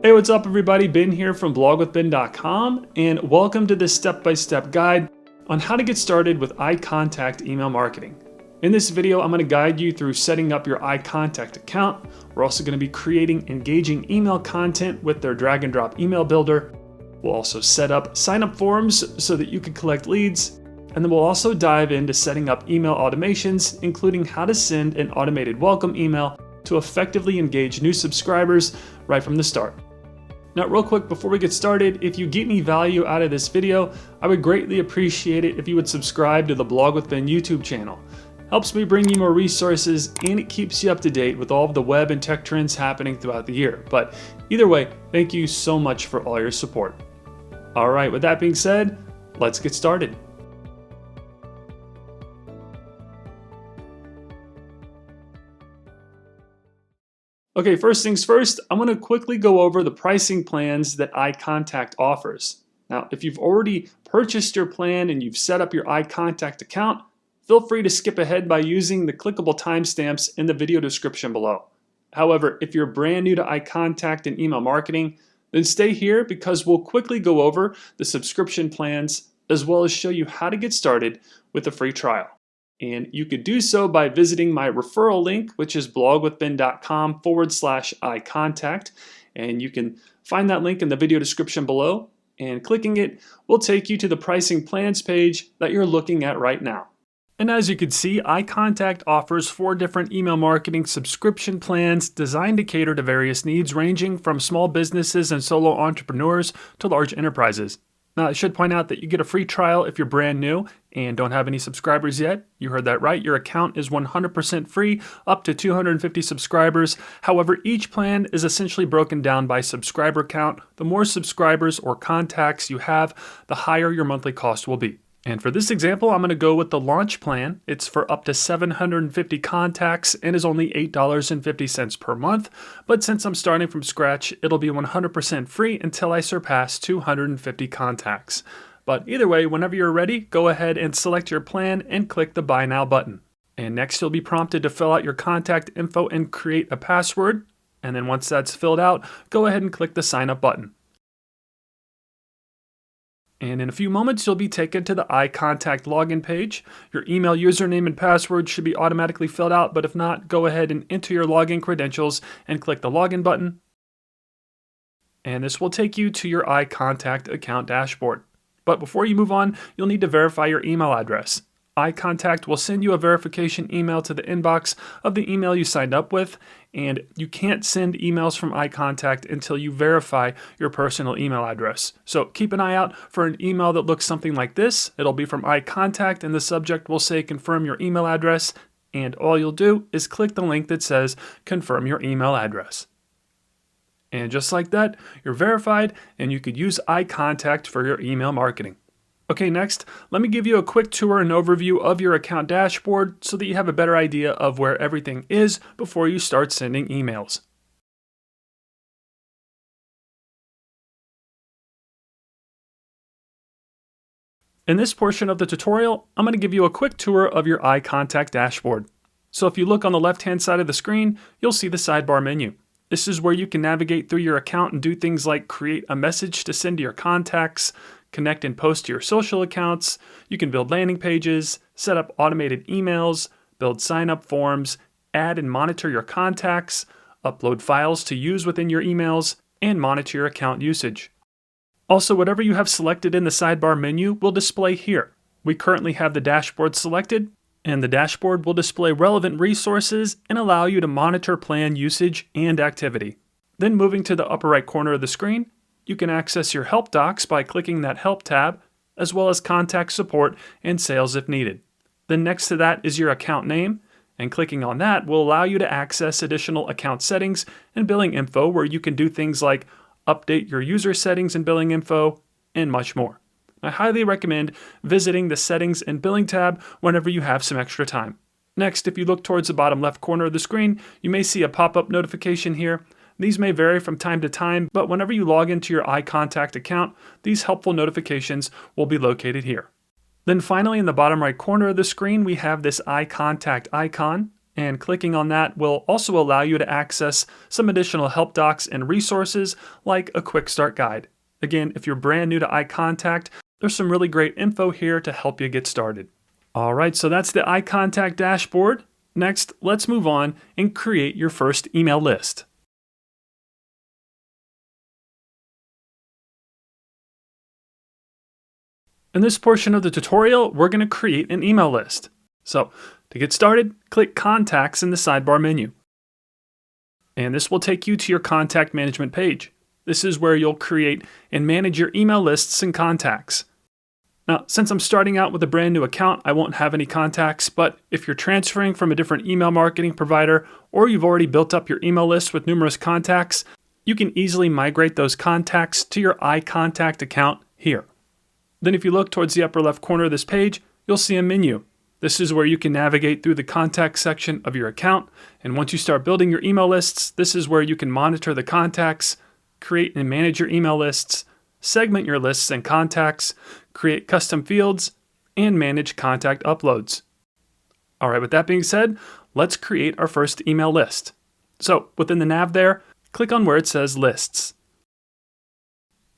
Hey, what's up everybody? Ben here from blogwithben.com, and welcome to this step-by-step guide on how to get started with iContact email marketing. In this video, I'm going to guide you through setting up your iContact account. We're also going to be creating engaging email content with their drag and drop email builder. We'll also set up sign-up forms so that you can collect leads. And then we'll also dive into setting up email automations, including how to send an automated welcome email to effectively engage new subscribers right from the start. Now, real quick before we get started, if you get any value out of this video, I would greatly appreciate it if you would subscribe to the Blog with Ben YouTube channel. Helps me bring you more resources, and it keeps you up to date with all of the web and tech trends happening throughout the year. But either way, thank you so much for all your support. All right, with that being said, let's get started. Okay, first things first, I'm going to quickly go over the pricing plans that iContact offers. Now, if you've already purchased your plan and you've set up your iContact account, feel free to skip ahead by using the clickable timestamps in the video description below. However, if you're brand new to iContact and email marketing, then stay here because we'll quickly go over the subscription plans as well as show you how to get started with a free trial. And you could do so by visiting my referral link, which is blogwithben.com/iContact. And you can find that link in the video description below. And clicking it will take you to the pricing plans page that you're looking at right now. And as you can see, iContact offers 4 different email marketing subscription plans designed to cater to various needs ranging from small businesses and solo entrepreneurs to large enterprises. Now, I should point out that you get a free trial if you're brand new and don't have any subscribers yet. You heard that right. Your account is 100% free up to 250 subscribers. However, each plan is essentially broken down by subscriber count. The more subscribers or contacts you have, the higher your monthly cost will be. And for this example, I'm going to go with the launch plan. It's for up to 750 contacts and is only $8.50 per month. But since I'm starting from scratch, it'll be 100% free until I surpass 250 contacts. But either way, whenever you're ready, go ahead and select your plan and click the Buy Now button. And next, you'll be prompted to fill out your contact info and create a password. And then once that's filled out, go ahead and click the Sign Up button. And in a few moments, you'll be taken to the iContact login page. Your email username and password should be automatically filled out, but if not, go ahead and enter your login credentials and click the login button. And this will take you to your iContact account dashboard. But before you move on, you'll need to verify your email address. iContact will send you a verification email to the inbox of the email you signed up with, and you can't send emails from iContact until you verify your personal email address. So keep an eye out for an email that looks something like this. It'll be from iContact, and the subject will say confirm your email address, and all you'll do is click the link that says confirm your email address. And just like that, you're verified, and you could use iContact for your email marketing. Okay, next, let me give you a quick tour and overview of your account dashboard so that you have a better idea of where everything is before you start sending emails. In this portion of the tutorial, I'm going to give you a quick tour of your iContact dashboard. So if you look on the left-hand side of the screen, you'll see the sidebar menu. This is where you can navigate through your account and do things like create a message to send to your contacts, connect and post to your social accounts. You can build landing pages, set up automated emails, build sign-up forms, add and monitor your contacts, upload files to use within your emails, and monitor your account usage. Also, whatever you have selected in the sidebar menu will display here. We currently have the dashboard selected, and the dashboard will display relevant resources and allow you to monitor plan usage and activity. Then moving to the upper right corner of the screen, you can access your help docs by clicking that help tab, as well as contact support and sales if needed. Then next to that is your account name, and clicking on that will allow you to access additional account settings and billing info where you can do things like update your user settings and billing info, and much more. I highly recommend visiting the settings and billing tab whenever you have some extra time. Next, if you look towards the bottom left corner of the screen, you may see a pop-up notification here. These may vary from time to time, but whenever you log into your iContact account, these helpful notifications will be located here. Then finally, in the bottom right corner of the screen, we have this iContact icon. and clicking on that will also allow you to access some additional help docs and resources like a quick start guide. Again, if you're brand new to iContact, there's some really great info here to help you get started. All right, so that's the iContact dashboard. Next, let's move on and create your first email list. In this portion of the tutorial, we're going to create an email list. So, to get started, click Contacts in the sidebar menu. And this will take you to your contact management page. This is where you'll create and manage your email lists and contacts. Now, since I'm starting out with a brand new account, I won't have any contacts, but if you're transferring from a different email marketing provider or you've already built up your email list with numerous contacts, you can easily migrate those contacts to your iContact account here. Then if you look towards the upper left corner of this page, you'll see a menu. This is where you can navigate through the contact section of your account, and once you start building your email lists, this is where you can monitor the contacts, create and manage your email lists, segment your lists and contacts, create custom fields, and manage contact uploads. All right, with that being said, let's create our first email list. So within the nav there, click on where it says Lists.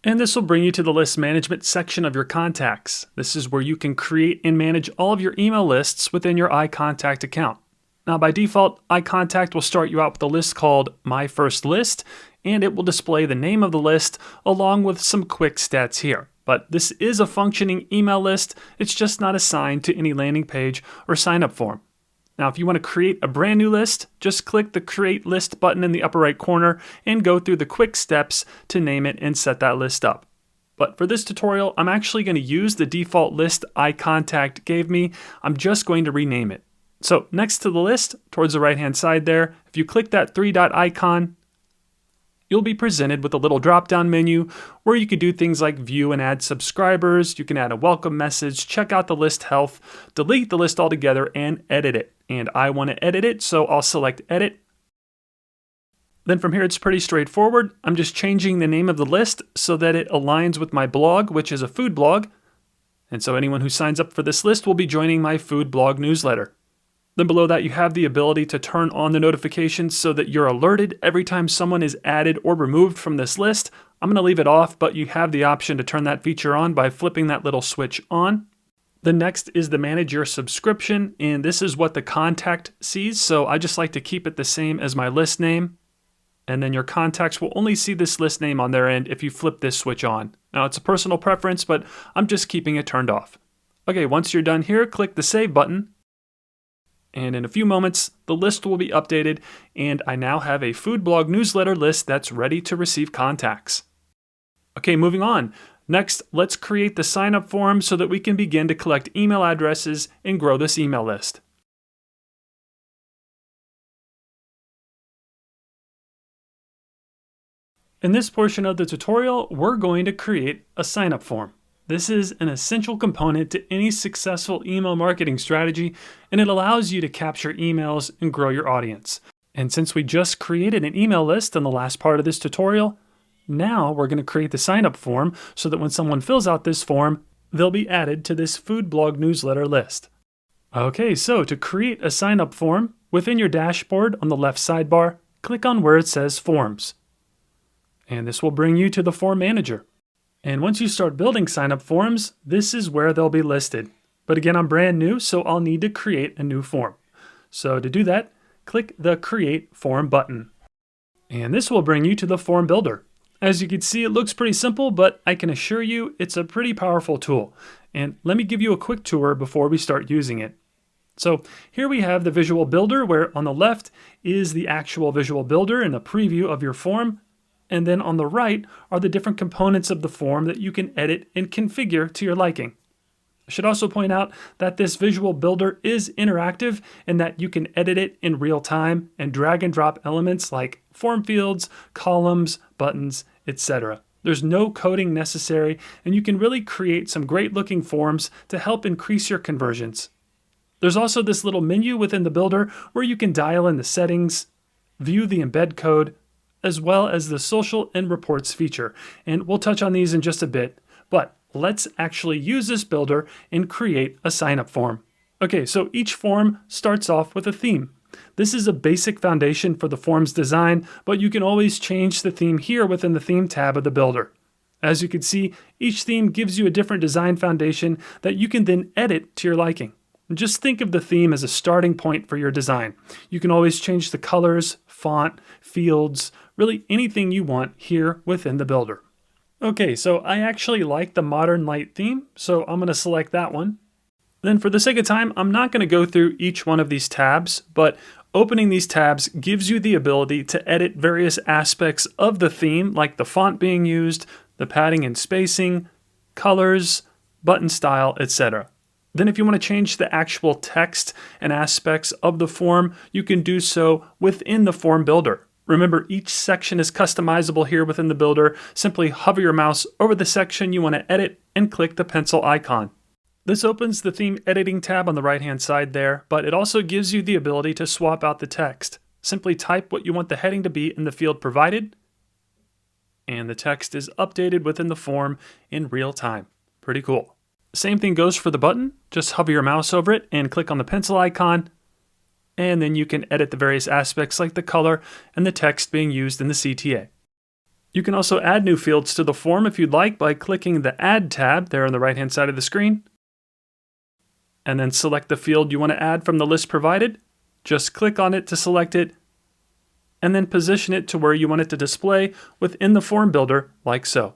And this will bring you to the list management section of your contacts. This is where you can create and manage all of your email lists within your iContact account. Now by default, iContact will start you out with a list called My First List, and it will display the name of the list along with some quick stats here. But this is a functioning email list, it's just not assigned to any landing page or sign up form. Now if you want to create a brand new list, just click the Create List button in the upper right corner and go through the quick steps to name it and set that list up. But for this tutorial, I'm actually going to use the default list iContact gave me. I'm just going to rename it. So next to the list, towards the right hand side there, if you click that three-dot icon, you'll be presented with a little drop-down menu where you could do things like view and add subscribers, you can add a welcome message, check out the list health, delete the list altogether, and edit it. And I want to edit it, so I'll select Edit. Then from here it's pretty straightforward. I'm just changing the name of the list so that it aligns with my blog, which is a food blog. And so anyone who signs up for this list will be joining my food blog newsletter. Then below that you have the ability to turn on the notifications so that you're alerted every time someone is added or removed from this list. I'm going to leave it off, but you have the option to turn that feature on by flipping that little switch on. The next is the Manage Your Subscription, and this is what the contact sees, so I just like to keep it the same as my list name. And then your contacts will only see this list name on their end if you flip this switch on. Now it's a personal preference, but I'm just keeping it turned off. Okay, once you're done here, click the Save button. And in a few moments, the list will be updated, and I now have a food blog newsletter list that's ready to receive contacts. Okay, moving on. Next, let's create the sign-up form so that we can begin to collect email addresses and grow this email list. In this portion of the tutorial, we're going to create a sign-up form. This is an essential component to any successful email marketing strategy, and it allows you to capture emails and grow your audience. And since we just created an email list in the last part of this tutorial, now we're going to create the sign-up form so that when someone fills out this form, they'll be added to this food blog newsletter list. Okay, so to create a sign-up form, within your dashboard on the left sidebar, click on where it says Forms. And this will bring you to the Form Manager. And once you start building sign-up forms, this is where they'll be listed. But again, I'm brand new, so I'll need to create a new form. So to do that, click the Create Form button. And this will bring you to the Form Builder. As you can see, it looks pretty simple, but I can assure you it's a pretty powerful tool. And let me give you a quick tour before we start using it. So here we have the Visual Builder, where on the left is the actual Visual Builder and a preview of your form. And then on the right are the different components of the form that you can edit and configure to your liking. I should also point out that this Visual Builder is interactive and that you can edit it in real time and drag and drop elements like form fields, columns, buttons, etc. There's no coding necessary, and you can really create some great looking forms to help increase your conversions. There's also this little menu within the builder where you can dial in the settings, view the embed code, as well as the social and reports feature. And we'll touch on these in just a bit, but let's actually use this builder and create a sign-up form. Okay, so each form starts off with a theme. This is a basic foundation for the form's design, but you can always change the theme here within the theme tab of the builder. As you can see, each theme gives you a different design foundation that you can then edit to your liking. And just think of the theme as a starting point for your design. You can always change the colors, font, fields, really anything you want here within the builder. Okay, so I actually like the modern light theme, so I'm going to select that one. Then for the sake of time, I'm not going to go through each one of these tabs, but opening these tabs gives you the ability to edit various aspects of the theme, like the font being used, the padding and spacing, colors, button style, etc. Then if you want to change the actual text and aspects of the form, you can do so within the form builder. Remember, each section is customizable here within the builder. Simply hover your mouse over the section you want to edit and click the pencil icon. This opens the theme editing tab on the right-hand side there, but it also gives you the ability to swap out the text. Simply type what you want the heading to be in the field provided, and the text is updated within the form in real time. Pretty cool. Same thing goes for the button. Just hover your mouse over it and click on the pencil icon, and then you can edit the various aspects like the color and the text being used in the CTA. You can also add new fields to the form if you'd like by clicking the Add tab there on the right-hand side of the screen, and then select the field you want to add from the list provided. Just click on it to select it, and then position it to where you want it to display within the form builder, like so.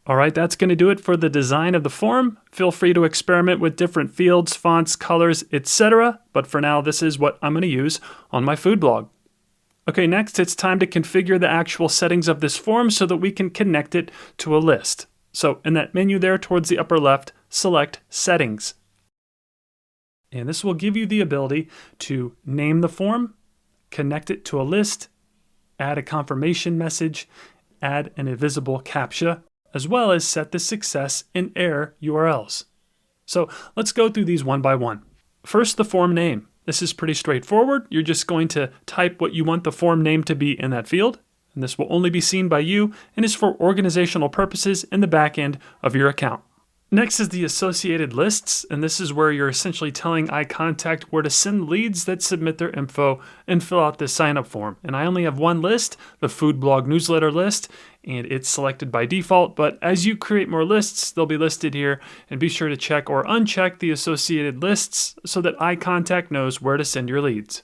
Alright, that's going to do it for the design of the form. Feel free to experiment with different fields, fonts, colors, etc. But for now, this is what I'm going to use on my food blog. Okay, next it's time to configure the actual settings of this form so that we can connect it to a list. So in that menu there towards the upper left, select Settings. And this will give you the ability to name the form, connect it to a list, add a confirmation message, add an invisible CAPTCHA, as well as set the success and error URLs. So let's go through these one by one. First, the form name. This is pretty straightforward. You're just going to type what you want the form name to be in that field, and this will only be seen by you and is for organizational purposes in the back end of your account. Next is the associated lists, and this is where you're essentially telling iContact where to send leads that submit their info and fill out this sign-up form. And I only have one list, the food blog newsletter list, and it's selected by default, but as you create more lists, they'll be listed here, and be sure to check or uncheck the associated lists so that iContact knows where to send your leads.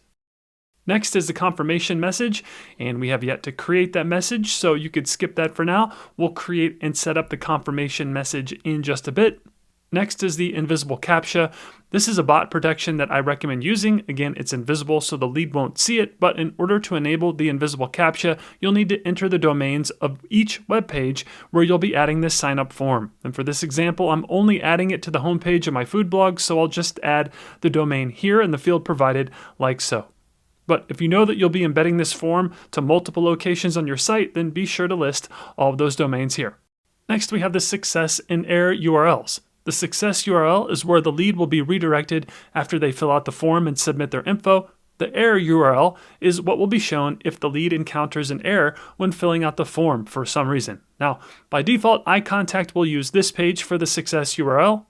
Next is the confirmation message, and we have yet to create that message, so you could skip that for now. We'll create and set up the confirmation message in just a bit. Next is the invisible CAPTCHA. This is a bot protection that I recommend using. Again, it's invisible, so the lead won't see it, but in order to enable the invisible CAPTCHA, you'll need to enter the domains of each web page where you'll be adding this sign-up form. And for this example, I'm only adding it to the homepage of my food blog, so I'll just add the domain here in the field provided, like so. But if you know that you'll be embedding this form to multiple locations on your site, then be sure to list all of those domains here. Next, we have the success and error URLs. The success URL is where the lead will be redirected after they fill out the form and submit their info. The error URL is what will be shown if the lead encounters an error when filling out the form for some reason. Now, by default, iContact will use this page for the success URL,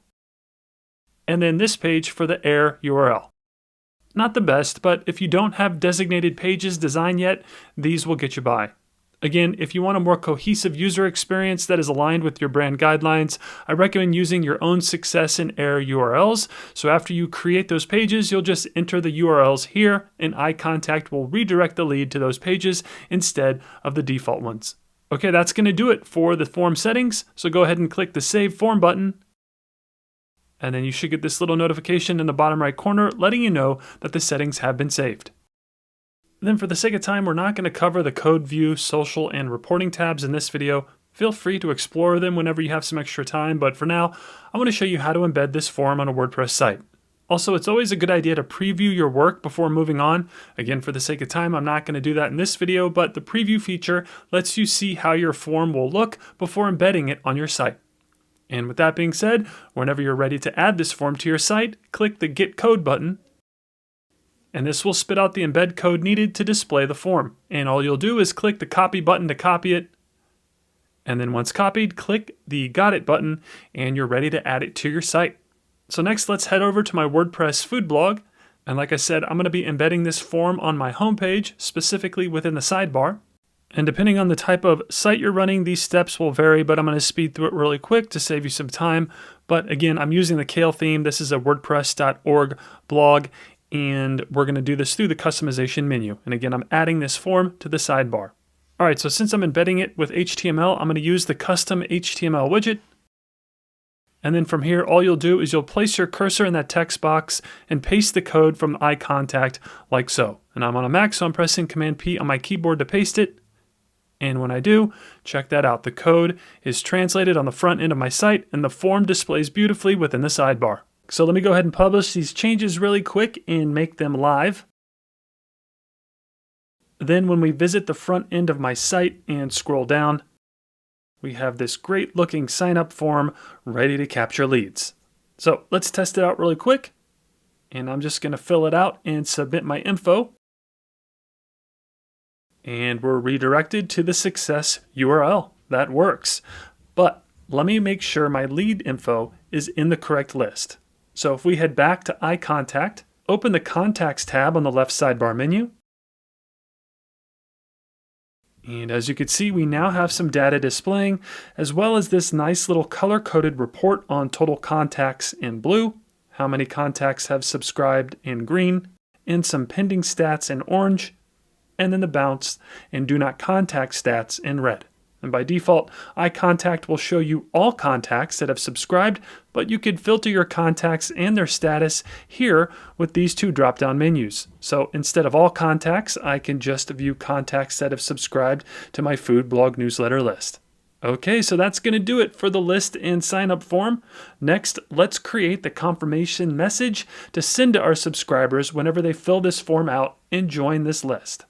and then this page for the error URL. Not the best, but if you don't have designated pages designed yet, these will get you by. Again, if you want a more cohesive user experience that is aligned with your brand guidelines, I recommend using your own success and error URLs. So after you create those pages, you'll just enter the URLs here, and iContact will redirect the lead to those pages instead of the default ones. Okay, that's going to do it for the form settings. So go ahead and click the Save Form button. And then you should get this little notification in the bottom right corner letting you know that the settings have been saved. Then for the sake of time, we're not going to cover the code view, social, and reporting tabs in this video. Feel free to explore them whenever you have some extra time, but for now, I want to show you how to embed this form on a WordPress site. Also, it's always a good idea to preview your work before moving on. Again, for the sake of time, I'm not going to do that in this video, but the preview feature lets you see how your form will look before embedding it on your site. And with that being said, whenever you're ready to add this form to your site, click the Get Code button, and this will spit out the embed code needed to display the form. And all you'll do is click the Copy button to copy it, and then once copied, click the Got It button, and you're ready to add it to your site. So next, let's head over to my WordPress food blog, And like I said, I'm going to be embedding this form on my homepage, specifically within the sidebar. And depending on the type of site you're running, these steps will vary, but I'm going to speed through it really quick to save you some time. But again, I'm using the Kale theme. This is a WordPress.org blog, and we're going to do this through the customization menu. And again, I'm adding this form to the sidebar. All right, so since I'm embedding it with HTML, I'm going to use the custom HTML widget. And then from here, all you'll do is you'll place your cursor in that text box and paste the code from iContact like so. And I'm on a Mac, so I'm pressing Command P on my keyboard to paste it. And when I do, check that out. The code is translated on the front end of my site, and the form displays beautifully within the sidebar. So let me go ahead and publish these changes really quick and make them live. Then when we visit the front end of my site and scroll down, we have this great looking sign up form ready to capture leads. So let's test it out really quick. And I'm just going to fill it out and submit my info. And we're redirected to the success URL. That works. But let me make sure my lead info is in the correct list. So if we head back to iContact, open the Contacts tab on the left sidebar menu. And as you can see, we now have some data displaying, as well as this nice little color-coded report on total contacts in blue, how many contacts have subscribed in green, and some pending stats in orange, and then the bounce and do not contact stats in red. And by default, iContact will show you all contacts that have subscribed, but you could filter your contacts and their status here with these two drop-down menus. So instead of all contacts, I can just view contacts that have subscribed to my food blog newsletter list. Okay, so that's going to do it for the list and sign up form. Next, let's create the confirmation message to send to our subscribers whenever they fill this form out and join this list.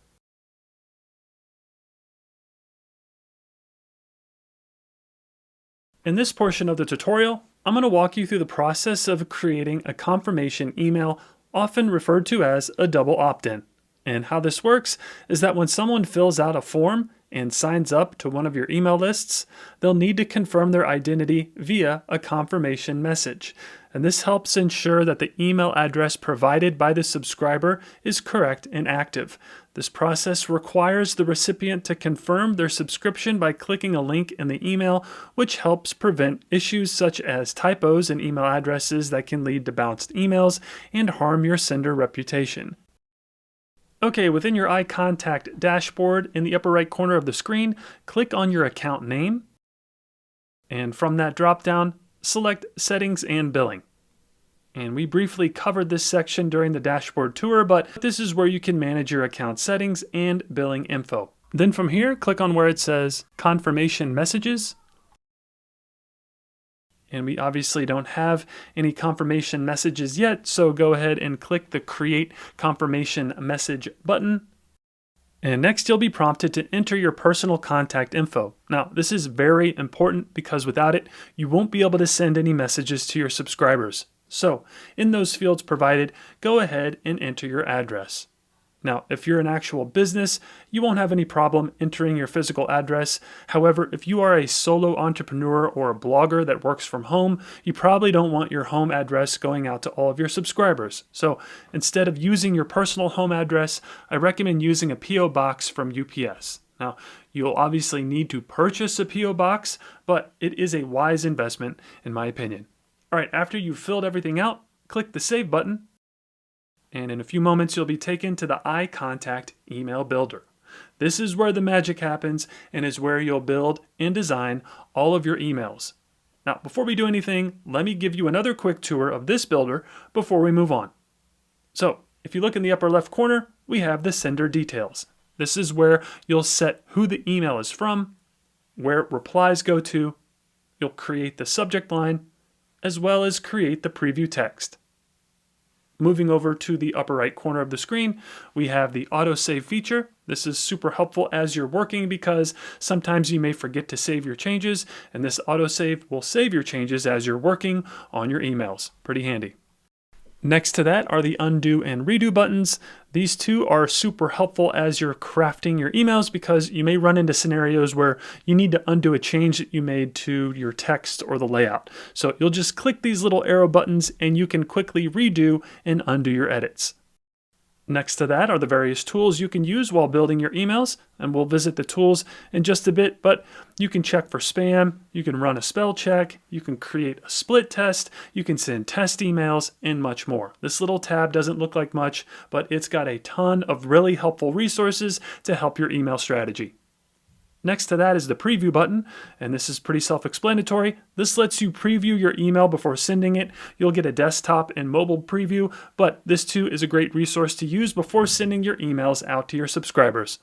In this portion of the tutorial, I'm going to walk you through the process of creating a confirmation email, often referred to as a double opt-in. And how this works is that when someone fills out a form and signs up to one of your email lists, they'll need to confirm their identity via a confirmation message. And this helps ensure that the email address provided by the subscriber is correct and active. This process requires the recipient to confirm their subscription by clicking a link in the email, which helps prevent issues such as typos in email addresses that can lead to bounced emails and harm your sender reputation. Okay, within your iContact dashboard, in the upper right corner of the screen, click on your account name. And from that drop-down, select Settings and Billing. And we briefly covered this section during the dashboard tour, but this is where you can manage your account settings and billing info. Then from here, click on where it says Confirmation Messages. And we obviously don't have any confirmation messages yet, so go ahead and click the Create Confirmation Message button. And next you'll be prompted to enter your personal contact info. Now, this is very important because without it, you won't be able to send any messages to your subscribers. So, in those fields provided, go ahead and enter your address. Now, if you're an actual business, you won't have any problem entering your physical address. However, if you are a solo entrepreneur or a blogger that works from home, you probably don't want your home address going out to all of your subscribers. So instead of using your personal home address, I recommend using a PO box from UPS. Now, you'll obviously need to purchase a PO box, but it is a wise investment in my opinion. All right, after you've filled everything out, click the Save button. And in a few moments, you'll be taken to the iContact email builder. This is where the magic happens and is where you'll build and design all of your emails. Now, before we do anything, let me give you another quick tour of this builder before we move on. So, if you look in the upper left corner, we have the sender details. This is where you'll set who the email is from, where replies go to, you'll create the subject line, as well as create the preview text. Moving over to the upper right corner of the screen, we have the autosave feature. This is super helpful as you're working because sometimes you may forget to save your changes, and this autosave will save your changes as you're working on your emails. Pretty handy. Next to that are the undo and redo buttons. These two are super helpful as you're crafting your emails because you may run into scenarios where you need to undo a change that you made to your text or the layout. So you'll just click these little arrow buttons and you can quickly redo and undo your edits. Next to that are the various tools you can use while building your emails, and we'll visit the tools in just a bit, but you can check for spam, you can run a spell check, you can create a split test, you can send test emails, and much more. This little tab doesn't look like much, but it's got a ton of really helpful resources to help your email strategy. Next to that is the preview button, and this is pretty self-explanatory. This lets you preview your email before sending it. You'll get a desktop and mobile preview, but this too is a great resource to use before sending your emails out to your subscribers.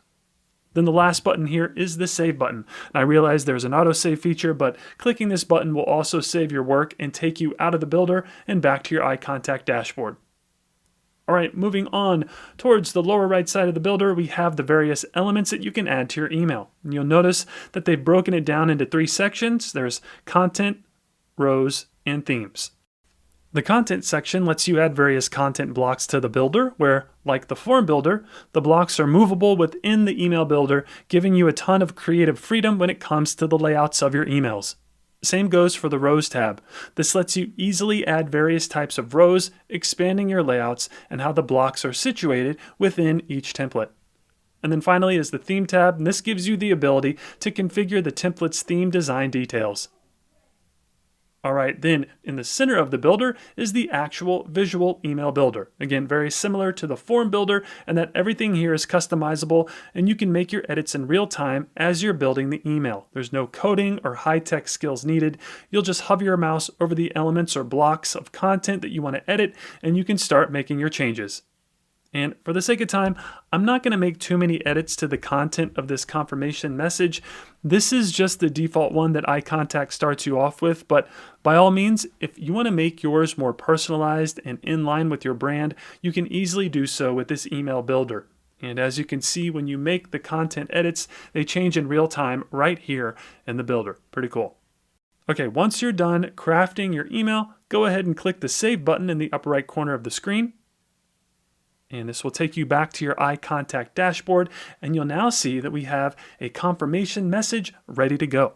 Then the last button here is the save button. And I realize there's an autosave feature, but clicking this button will also save your work and take you out of the builder and back to your iContact dashboard. All right, moving on towards the lower right side of the builder, we have the various elements that you can add to your email. And you'll notice that they've broken it down into 3 sections. There's content, rows, and themes. The content section lets you add various content blocks to the builder where, like the form builder, the blocks are movable within the email builder, giving you a ton of creative freedom when it comes to the layouts of your emails. Same goes for the rows tab. This lets you easily add various types of rows, expanding your layouts and how the blocks are situated within each template. And then finally is the theme tab, and this gives you the ability to configure the template's theme design details. All right, then in the center of the builder is the actual visual email builder. Again, very similar to the form builder, and that everything here is customizable and you can make your edits in real time as you're building the email. There's no coding or high-tech skills needed. You'll just hover your mouse over the elements or blocks of content that you want to edit and you can start making your changes. And for the sake of time, I'm not going to make too many edits to the content of this confirmation message. This is just the default one that iContact starts you off with, but by all means, if you want to make yours more personalized and in line with your brand, you can easily do so with this email builder. And as you can see, when you make the content edits, they change in real time right here in the builder. Pretty cool. Okay, once you're done crafting your email, go ahead and click the Save button in the upper right corner of the screen. And this will take you back to your iContact dashboard, and you'll now see that we have a confirmation message ready to go.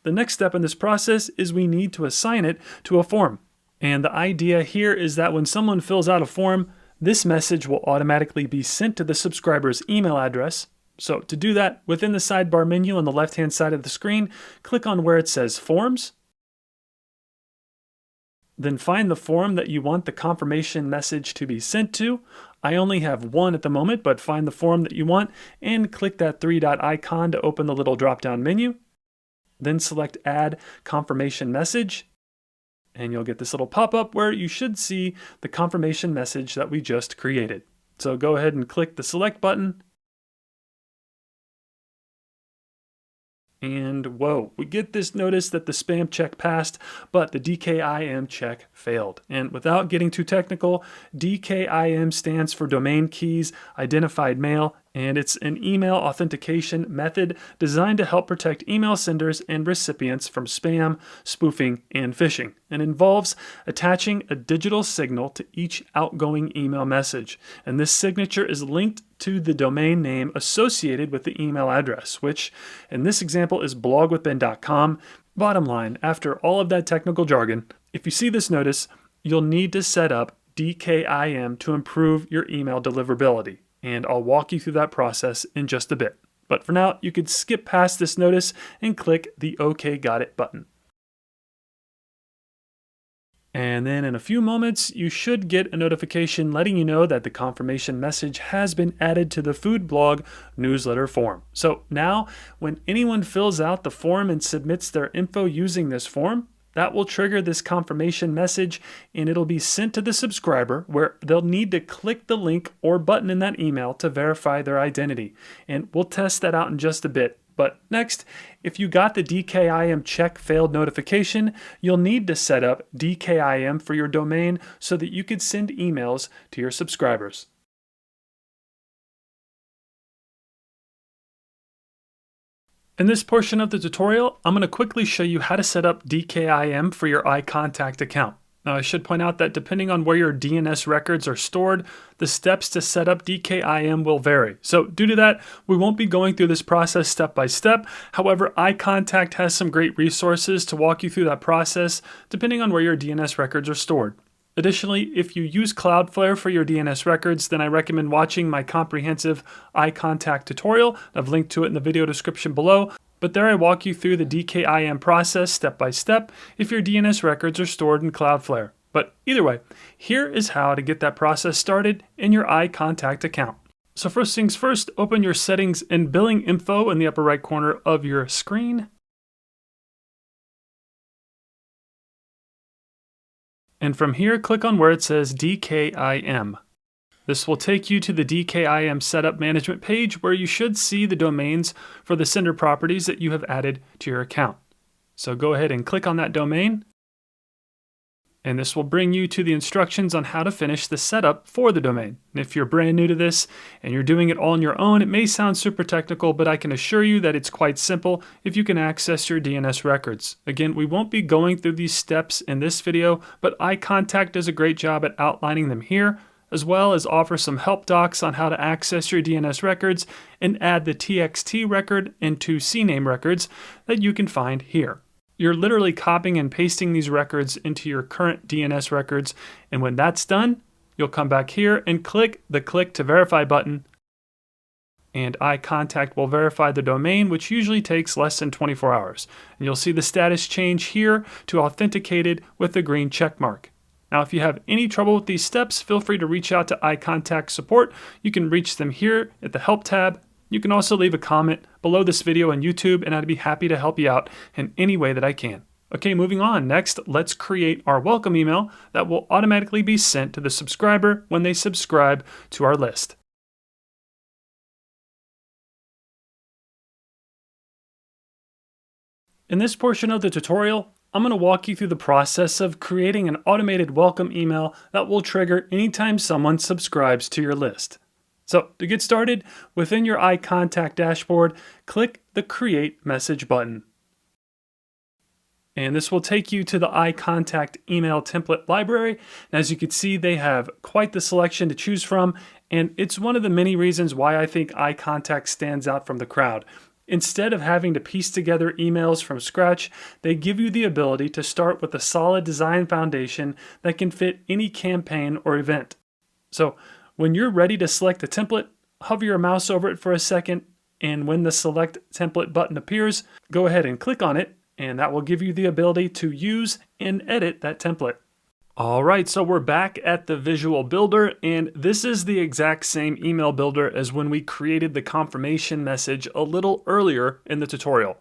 The next step in this process is we need to assign it to a form. And the idea here is that when someone fills out a form, this message will automatically be sent to the subscriber's email address. So to do that, within the sidebar menu on the left-hand side of the screen, click on where it says Forms. Then find the form that you want the confirmation message to be sent to. I only have one at the moment, but find the form that you want and click that 3-dot icon to open the little drop-down menu. Then select Add Confirmation Message, and you'll get this little pop-up where you should see the confirmation message that we just created. So go ahead and click the Select button. And whoa, we get this notice that the spam check passed, but the DKIM check failed. And without getting too technical, DKIM stands for Domain Keys Identified Mail, and it's an email authentication method designed to help protect email senders and recipients from spam, spoofing, and phishing, and involves attaching a digital signal to each outgoing email message. And this signature is linked to the domain name associated with the email address, which in this example is blogwithben.com. Bottom line, after all of that technical jargon, if you see this notice, you'll need to set up DKIM to improve your email deliverability. And I'll walk you through that process in just a bit. But for now, you could skip past this notice and click the OK Got It button. And then in a few moments, you should get a notification letting you know that the confirmation message has been added to the food blog newsletter form. So now, when anyone fills out the form and submits their info using this form, that will trigger this confirmation message and it'll be sent to the subscriber where they'll need to click the link or button in that email to verify their identity. And we'll test that out in just a bit. But next, if you got the DKIM check failed notification, you'll need to set up DKIM for your domain so that you could send emails to your subscribers. In this portion of the tutorial, I'm going to quickly show you how to set up DKIM for your iContact account. Now, I should point out that depending on where your DNS records are stored, the steps to set up DKIM will vary. So due to that, we won't be going through this process step by step. However, iContact has some great resources to walk you through that process depending on where your DNS records are stored. Additionally, if you use Cloudflare for your DNS records, then I recommend watching my comprehensive iContact tutorial. I've linked to it in the video description below. But there I walk you through the DKIM process step by step if your DNS records are stored in Cloudflare. But either way, here is how to get that process started in your iContact account. So first things first, open your settings and billing info in the upper right corner of your screen. And from here, click on where it says DKIM. This will take you to the DKIM Setup management page where you should see the domains for the sender properties that you have added to your account. So go ahead and click on that domain. And this will bring you to the instructions on how to finish the setup for the domain. And if you're brand new to this and you're doing it all on your own, it may sound super technical, but I can assure you that it's quite simple if you can access your DNS records. Again, we won't be going through these steps in this video, but iContact does a great job at outlining them here, as well as offer some help docs on how to access your DNS records and add the TXT record into CNAME records that you can find here. You're literally copying and pasting these records into your current DNS records, and when that's done, you'll come back here and click the Click to Verify button, and iContact will verify the domain, which usually takes less than 24 hours. And you'll see the status change here to authenticated with the green check mark. Now, if you have any trouble with these steps, feel free to reach out to iContact support. You can reach them here at the Help tab. You can also leave a comment below this video on YouTube, and I'd be happy to help you out in any way that I can. Okay, moving on. Next, let's create our welcome email that will automatically be sent to the subscriber when they subscribe to our list. In this portion of the tutorial, I'm going to walk you through the process of creating an automated welcome email that will trigger anytime someone subscribes to your list. So to get started, within your iContact dashboard, click the Create Message button. And this will take you to the iContact email template library. And as you can see, they have quite the selection to choose from, and it's one of the many reasons why I think iContact stands out from the crowd. Instead of having to piece together emails from scratch, they give you the ability to start with a solid design foundation that can fit any campaign or event. So when you're ready to select a template, hover your mouse over it for a second, and when the Select Template button appears, go ahead and click on it, and that will give you the ability to use and edit that template. All right, so we're back at the visual builder, and this is the exact same email builder as when we created the confirmation message a little earlier in the tutorial.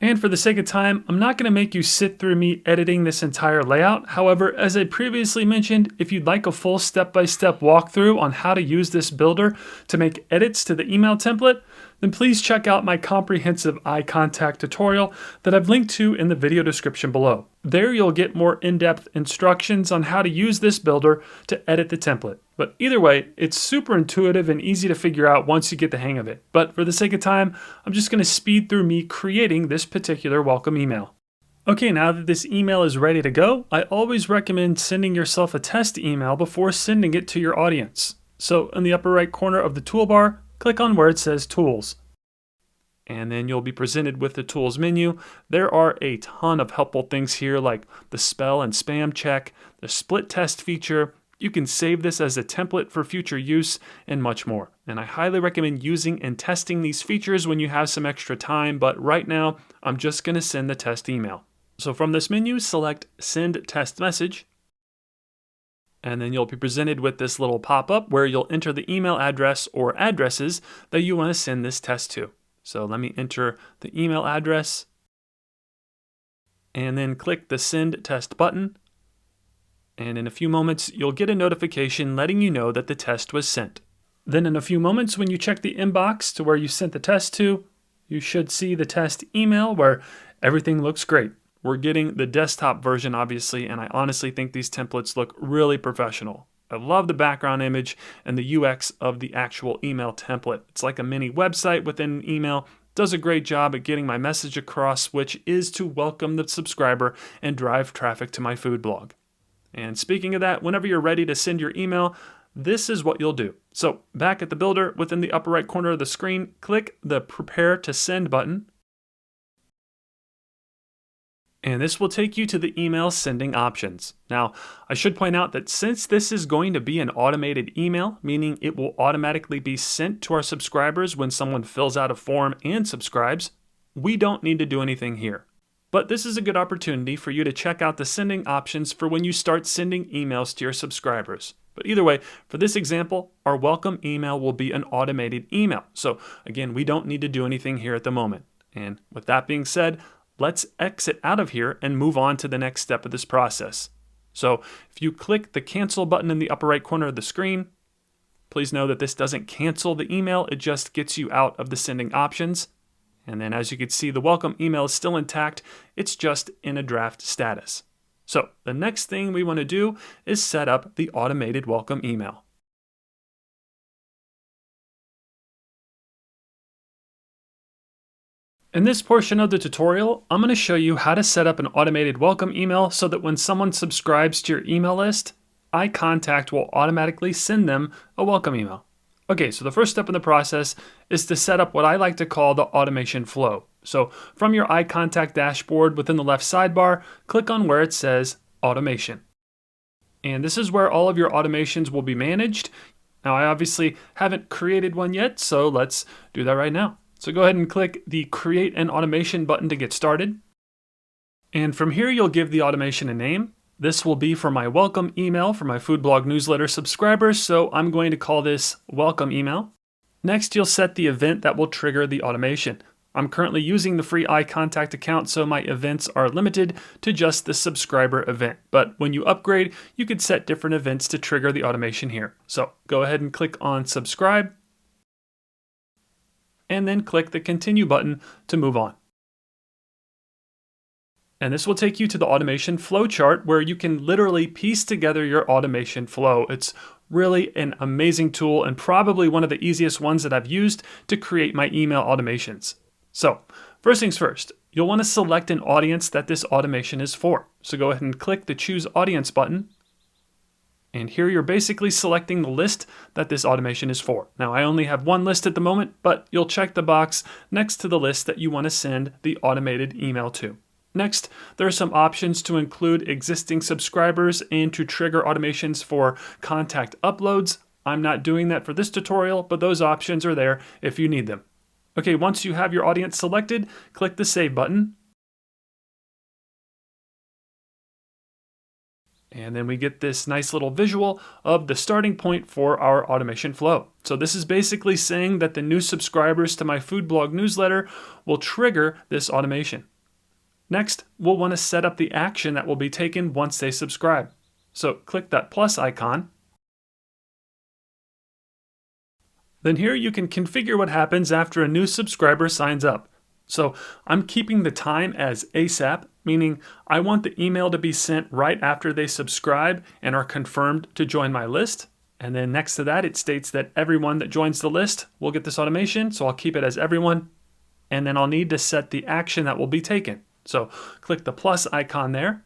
And for the sake of time, I'm not going to make you sit through me editing this entire layout. However, as I previously mentioned, if you'd like a full step-by-step walkthrough on how to use this builder to make edits to the email template, then please check out my comprehensive iContact tutorial that I've linked to in the video description below. There you'll get more in-depth instructions on how to use this builder to edit the template. But either way, it's super intuitive and easy to figure out once you get the hang of it. But for the sake of time, I'm just going to speed through me creating this particular welcome email. Okay, now that this email is ready to go, I always recommend sending yourself a test email before sending it to your audience. So in the upper right corner of the toolbar, click on where it says Tools. And then you'll be presented with the Tools menu. There are a ton of helpful things here like the spell and spam check, the split test feature. You can save this as a template for future use and much more. And I highly recommend using and testing these features when you have some extra time, but right now I'm just going to send the test email. So from this menu, select Send Test Message. And then you'll be presented with this little pop-up where you'll enter the email address or addresses that you want to send this test to. So let me enter the email address and then click the Send Test button. And in a few moments, you'll get a notification letting you know that the test was sent. Then in a few moments, when you check the inbox to where you sent the test to, you should see the test email where everything looks great. We're getting the desktop version, obviously, and I honestly think these templates look really professional. I love the background image and the UX of the actual email template. It's like a mini website within an email. Does a great job at getting my message across, which is to welcome the subscriber and drive traffic to my food blog. And speaking of that, whenever you're ready to send your email, this is what you'll do. So back at the builder, within the upper right corner of the screen, click the Prepare to Send button. And this will take you to the email sending options. Now, I should point out that since this is going to be an automated email, meaning it will automatically be sent to our subscribers when someone fills out a form and subscribes, we don't need to do anything here. But this is a good opportunity for you to check out the sending options for when you start sending emails to your subscribers. But either way, for this example, our welcome email will be an automated email. So again, we don't need to do anything here at the moment. And with that being said, let's exit out of here and move on to the next step of this process. So if you click the cancel button in the upper right corner of the screen, please know that this doesn't cancel the email, it just gets you out of the sending options. And then as you can see, the welcome email is still intact, it's just in a draft status. So the next thing we want to do is set up the automated welcome email. In this portion of the tutorial, I'm going to show you how to set up an automated welcome email so that when someone subscribes to your email list, iContact will automatically send them a welcome email. Okay, so the first step in the process is to set up what I like to call the automation flow. So from your iContact dashboard within the left sidebar, click on where it says Automation. And this is where all of your automations will be managed. Now I obviously haven't created one yet, so let's do that right now. So go ahead and click the Create an Automation button to get started. And from here, you'll give the automation a name. This will be for my welcome email for my food blog newsletter subscribers, so I'm going to call this Welcome Email. Next, you'll set the event that will trigger the automation. I'm currently using the free iContact account, so my events are limited to just the subscriber event. But when you upgrade, you could set different events to trigger the automation here. So go ahead and click on Subscribe, and then click the Continue button to move on. And this will take you to the automation flow chart where you can literally piece together your automation flow. It's really an amazing tool and probably one of the easiest ones that I've used to create my email automations. So first things first, you'll want to select an audience that this automation is for. So go ahead and click the Choose Audience button. And here you're basically selecting the list that this automation is for. Now I only have one list at the moment, but you'll check the box next to the list that you want to send the automated email to. Next, there are some options to include existing subscribers and to trigger automations for contact uploads. I'm not doing that for this tutorial, but those options are there if you need them. Okay, once you have your audience selected, click the Save button. And then we get this nice little visual of the starting point for our automation flow. So this is basically saying that the new subscribers to my food blog newsletter will trigger this automation. Next, we'll want to set up the action that will be taken once they subscribe. So click that plus icon. Then here you can configure what happens after a new subscriber signs up. So I'm keeping the time as ASAP, meaning I want the email to be sent right after they subscribe and are confirmed to join my list. And then next to that, it states that everyone that joins the list will get this automation. So I'll keep it as everyone. And then I'll need to set the action that will be taken. So click the plus icon there.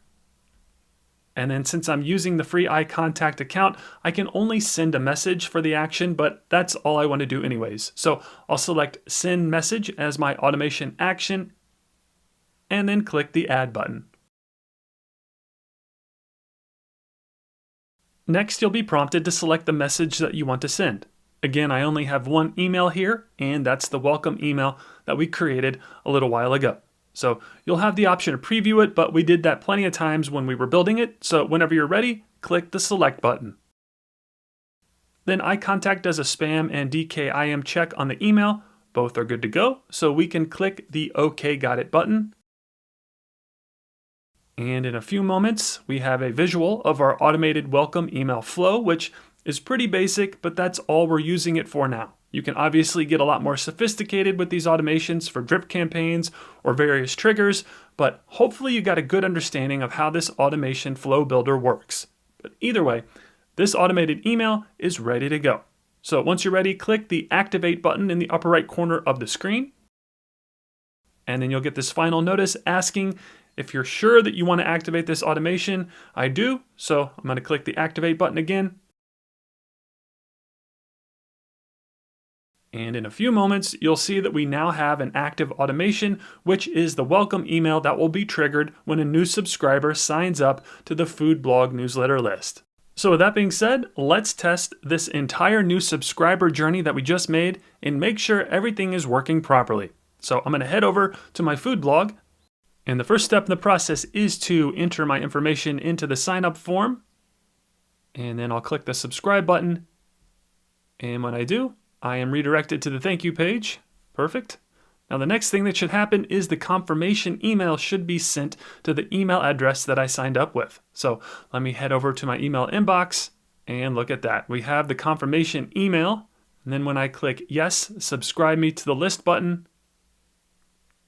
And then since I'm using the free iContact account, I can only send a message for the action, but that's all I want to do anyways. So I'll select Send Message as my automation action, and then click the Add button. Next, you'll be prompted to select the message that you want to send. Again, I only have one email here, and that's the welcome email that we created a little while ago. So you'll have the option to preview it, but we did that plenty of times when we were building it. So whenever you're ready, click the Select button. Then iContact does a spam and DKIM check on the email. Both are good to go. So we can click the OK Got It button. And in a few moments, we have a visual of our automated welcome email flow, which is pretty basic, but that's all we're using it for now. You can obviously get a lot more sophisticated with these automations for drip campaigns or various triggers, but hopefully you got a good understanding of how this automation flow builder works. But either way, this automated email is ready to go. So once you're ready, click the Activate button in the upper right corner of the screen. And then you'll get this final notice asking if you're sure that you want to activate this automation. I do, so I'm going to click the Activate button again. And in a few moments, you'll see that we now have an active automation, which is the welcome email that will be triggered when a new subscriber signs up to the food blog newsletter list. So with that being said, let's test this entire new subscriber journey that we just made and make sure everything is working properly. So I'm going to head over to my food blog. And the first step in the process is to enter my information into the sign up form. And then I'll click the subscribe button. And when I do, I am redirected to the thank you page. Perfect. Now the next thing that should happen is the confirmation email should be sent to the email address that I signed up with. So let me head over to my email inbox and look at that. We have the confirmation email. And then when I click yes, subscribe me to the list button,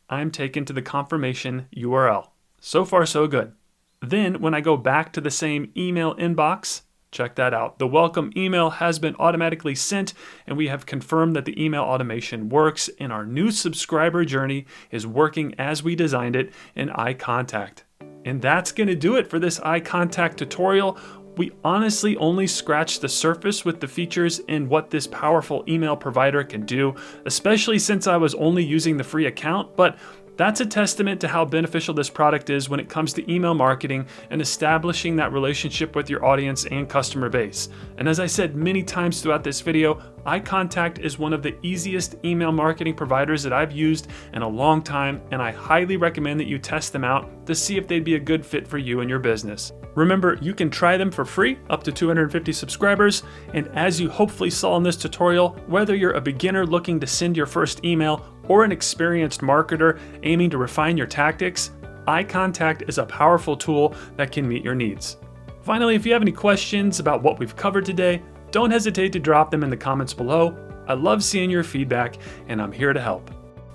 I'm taken to the confirmation URL. So far, so good. Then when I go back to the same email inbox, check that out. The welcome email has been automatically sent, and we have confirmed that the email automation works, and our new subscriber journey is working as we designed it in iContact. And that's going to do it for this iContact tutorial. We honestly only scratched the surface with the features and what this powerful email provider can do, especially since I was only using the free account, but that's a testament to how beneficial this product is when it comes to email marketing and establishing that relationship with your audience and customer base. And as I said many times throughout this video, iContact is one of the easiest email marketing providers that I've used in a long time, and I highly recommend that you test them out to see if they'd be a good fit for you and your business. Remember, you can try them for free up to 250 subscribers, and as you hopefully saw in this tutorial, whether you're a beginner looking to send your first email or an experienced marketer aiming to refine your tactics, iContact is a powerful tool that can meet your needs. Finally, if you have any questions about what we've covered today, don't hesitate to drop them in the comments below. I love seeing your feedback, and I'm here to help.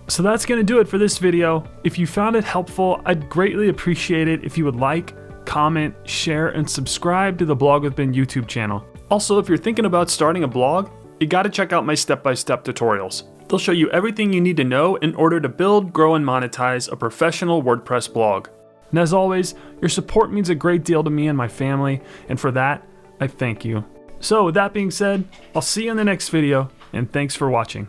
So that's going to do it for this video. If you found it helpful, I'd greatly appreciate it if you would like, comment, share, and subscribe to the Blog with Ben YouTube channel. Also, if you're thinking about starting a blog, you got to check out my step-by-step tutorials. They'll show you everything you need to know in order to build, grow, and monetize a professional WordPress blog. And as always, your support means a great deal to me and my family, and for that, I thank you. So with that being said, I'll see you in the next video, and thanks for watching.